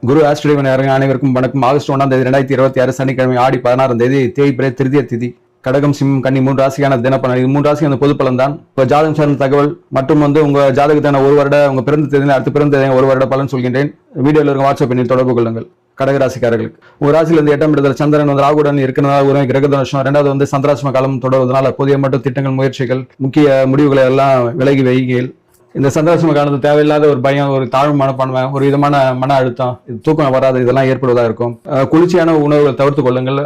குரு Australian அனைவருக்கும் வணக்கம். August 1 2026 சனிக்கிழமை ஆடி 16 தேய்பிரை திருதிய திதி. கடகம், சிம்மம், கன்னி 3 ராசியான தினப்பலன். இது 3 ராசி அந்த பொது பலன் தான். இப்போ ஜாதகம் சார்ந்த தகவல் மற்றும் உங்க ஜாதகத்தான ஒரு வருட உங்க பிறந்த தேதி அடுத்த பிறந்த தேதி ஒரு வருட பலன் சொல்கின்றேன். வீடியோவில் இருக்க வாட்ஸ்அப் எண்ணில் தொடர்பு கொள்ளுங்கள். கடகராசிக்காரர்களுக்கு ஒரு ராசியிலிருந்து 8ஆம் இடத்துல சந்திரன் ராகுடன் இருக்கிறதுனால ஒரு கிரக தோஷம். ரெண்டாவது சந்திராசிரம காலம் தொடர்வதனால புதிய மட்டும் திட்டங்கள், முயற்சிகள், முக்கிய முடிவுகளை எல்லாம் விலகி வைகையில் இந்த சந்திராசிரம காலத்தில் தேவையில்லாத ஒரு பயம், ஒரு தாழ்வு மனப்பான்மை, ஒரு விதமான மன அழுத்தம், தூக்கம் வராது, இதெல்லாம் ஏற்படுவதாக இருக்கும். குளிர்ச்சியான உணவுகளை தவிர்த்து கொள்ளுங்கள்.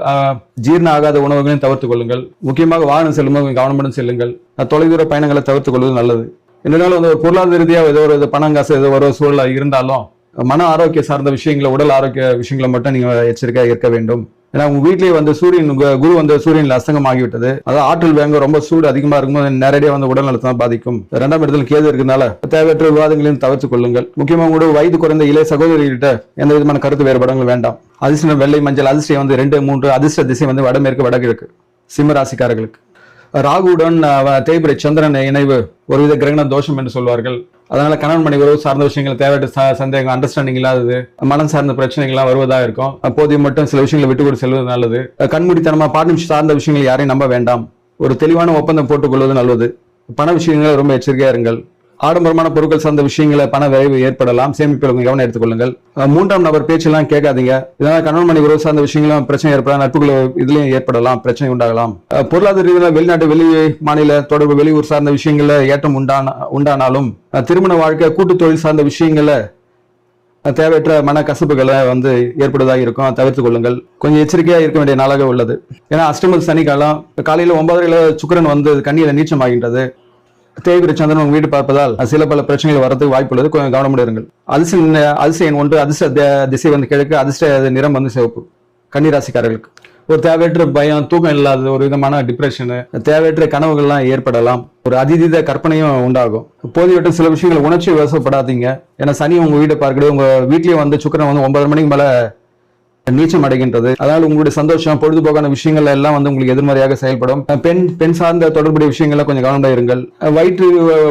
ஜீரண ஆகாத உணவுகளையும் தவிர்த்து கொள்ளுங்கள். முக்கியமாக வாகனம் செல்லும்போது கவனமுடன் செல்லுங்கள். தொலைதூர பயணங்களை தவிர்த்துக் கொள்வது நல்லது. இதனால பொருளாதார ரீதியாக ஏதோ ஒரு பணம் காசு ஏதோ ஒரு சூழல் இருந்தாலும் மன ஆரோக்கிய சார்ந்த விஷயங்களை, உடல் ஆரோக்கிய விஷயங்களை மட்டும் நீங்க எச்சரிக்கையாக இருக்க வேண்டும். ஏன்னா உங்க வீட்லயே சூரியன் குரு சூரியன்ல அஸ்தங்கம் ஆகிவிட்டது. அதாவது ஆற்றல் வேங்க ரொம்ப சூடு அதிகமா இருக்கும்போது நேரடியாக உடல் நலத்தை பாதிக்கும். 2ஆம் இடத்துல கேது இருக்கிறதுனால தேவையற்ற விவாதங்களையும் தவிர்த்து கொள்ளுங்கள். முக்கியமாக உங்களோட வயது குறைந்த இளைய சகோதரிகிட்ட எந்த விதமான கருத்து வேறுபாடுகள் வேண்டாம். அதிர்ஷ்டம் வெள்ளை, மஞ்சள். அதிர்ஷ்டம் 2, 3. அதிர்ஷ்ட திசை வடமேற்கு, வடகிழக்கு. சிம்ம ராசிக்காரர்களுக்கு ராகுடன் தேய்பிரை சந்திரன் இணைவு ஒருவித கிரகண தோஷம் என்று சொல்வார்கள். அதனால கணவன் மனைவி உறவு சார்ந்த விஷயங்கள், தேவையற்ற சந்தேகம், அண்டர்ஸ்டாண்டிங் இல்லாதது, மனம் சார்ந்த பிரச்சனைகள்லாம் வருவதாக இருக்கும். அப்போதைய மட்டும் சில விஷயங்களை விட்டு கொடுத்து செல்வது நல்லது. கண்மூடித்தனமா பார்ட்னர்ஷிப் சார்ந்த விஷயங்களை யாரையும் நம்ப வேண்டாம். ஒரு தெளிவான ஒப்பந்தம் போட்டுக் கொள்வது நல்லது. பண விஷயங்களை ரொம்ப எச்சரிக்கையா இருங்கள். ஆடம்பரமான பொருட்கள் சார்ந்த விஷயங்களை பண விரைவு ஏற்படலாம். சேமிப்பில் கவனம் எடுத்துக்கொள்ளுங்கள். 3ஆம் நபர் பேச்செல்லாம் கேட்காதீங்க. இதனால கணவன் மனைவி உறவு சார்ந்த விஷயங்களும் பிரச்சனை ஏற்படலாம். நட்புகள் இதுலயும் ஏற்படலாம், பிரச்சனை உண்டாகலாம். பொருளாதார ரீதியில் வெளிநாட்டு, வெளி மாநில தொடர்பு, வெளியூர் சார்ந்த விஷயங்கள்ல ஏற்றம் உண்டானாலும் திருமண வாழ்க்கை, கூட்டு தொழில் சார்ந்த விஷயங்கள்ல தேவையற்ற மன கசப்புகளை ஏற்படுவதாக இருக்கும். தவிர்த்துக் கொள்ளுங்கள். கொஞ்சம் எச்சரிக்கையா இருக்க வேண்டிய நாளாக உள்ளது. ஏன்னா அஷ்டம சனிக்காலம் காலையில 9:30 சுக்கிரன் கன்னியில நீச்சம் ஆகின்றது. தேய்பிரை சந்திரன் உங்க வீடு பார்ப்பதால் சில பல பிரச்சனைகள் வரதுக்கு வாய்ப்பு உள்ளது. கொஞ்சம் கவனமுடன் இருங்கள். அதிர்ஷ்ட எண் 1. அதிர்ஷ்ட திசை கிழக்கு. அதிர்ஷ்ட நிறம் சிவப்பு. கன்னிராசிக்காரர்களுக்கு ஒரு தேவையற்ற பயம், தூக்கம் இல்லாத ஒரு விதமான டிப்ரெஷனு, தேவையற்ற கனவுகள்லாம் ஏற்படலாம். ஒரு அதீத கற்பனையும் உண்டாகும். போதிய சில விஷயங்கள் உணர்ச்சி வசப்படாதீங்க. ஏன்னா சனி உங்க வீட்டை பார்க்கிறது. உங்க வீட்லயே சுக்கிரன் 9 மணிக்கு மேல நீச்சம் அடைகின்றது. அதனால உங்களுடைய சந்தோஷம், பொழுதுபோக்கான விஷயங்கள் எல்லாம் உங்களுக்கு எதிர்மறையாக செயல்படும். பெண் சார்ந்த தொடர்புடைய விஷயங்கள்ல கொஞ்சம் கவனமாக இருங்கள். வயிற்று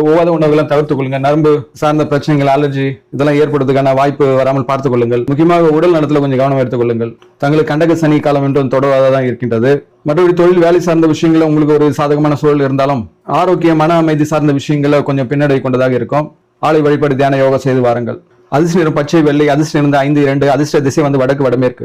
ஒவ்வாத உணவுகளை தவிர்த்துக் கொள்ளுங்க. நரம்பு சார்ந்த பிரச்சனைகள், அலர்ஜி இதெல்லாம் ஏற்படுறதுக்கான வாய்ப்பு வராமல் பார்த்துக் கொள்ளுங்கள். முக்கியமாக உடல் நலத்துல கொஞ்சம் கவனம் எடுத்துக் கொள்ளுங்கள். தங்களுக்கு கண்டக சனி காலம் என்றும் தொடர்வதாக இருக்கின்றது. மற்றபடி தொழில், வேலை சார்ந்த விஷயங்கள உங்களுக்கு ஒரு சாதகமான சூழல் இருந்தாலும் ஆரோக்கிய, மன அமைதி சார்ந்த விஷயங்களை கொஞ்சம் பின்னடை கொண்டதாக இருக்கும். ஆலை வழிபாடு, தியான யோகா செய்து வாருங்கள். அதிர்ஷ்ட நிறம் பச்சை, வெள்ளை. அதிர்ஷ்ட 5, 2. அதிர்ஷ்ட திசை வடக்கு, வடமேற்கு.